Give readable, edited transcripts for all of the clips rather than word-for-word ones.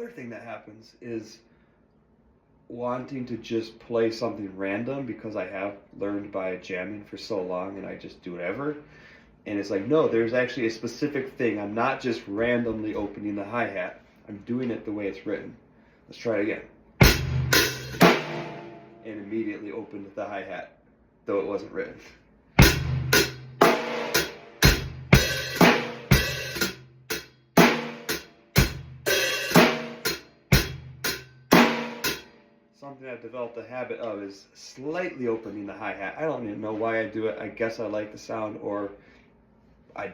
other thing that happens is wanting to just play something random because I have learned by jamming for so long and I just do whatever. And it's like, no, there's actually a specific thing. I'm not just randomly opening the hi-hat. I'm doing it the way it's written. Let's try it again. And immediately opened the hi-hat, though it wasn't written. Something I've developed a habit of is slightly opening the hi-hat. I don't even know why I do it. I guess I like the sound, or I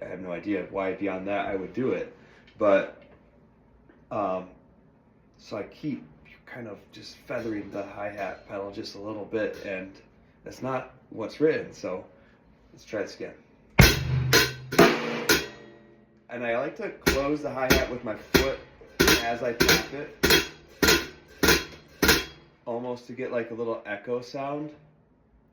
have no idea why beyond that I would do it. But, so I keep kind of just feathering the hi-hat pedal just a little bit, and that's not what's written, so let's try this again. And I like to close the hi-hat with my foot as I tap it, almost to get like a little echo sound,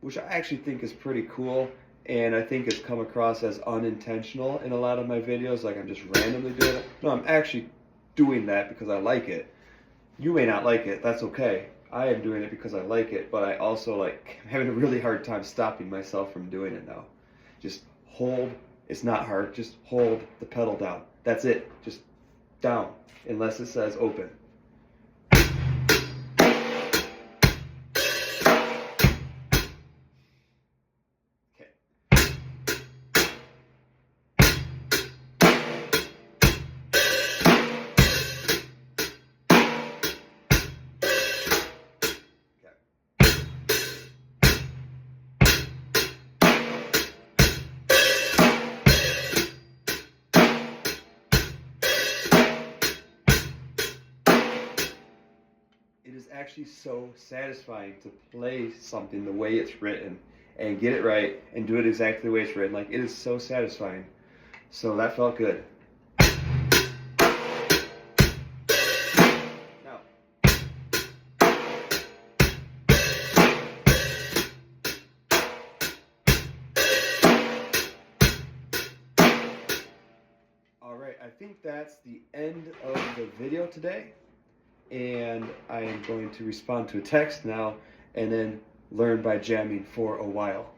which I actually think is pretty cool, and I think it's come across as unintentional in a lot of my videos, like I'm just randomly doing it. No, I'm actually doing that because I like it. You may not like it, that's okay. I am doing it because I like it, but I also I'm having a really hard time stopping myself from doing it now. Just hold, it's not hard, just hold the pedal down. That's it, just down, unless it says open. It is actually so satisfying to play something the way it's written and get it right and do it exactly the way it's written. Like, it is so satisfying. So that felt good. Now, all right, I think that's the end of the video today. And I am going to respond to a text now and then learn by jamming for a while.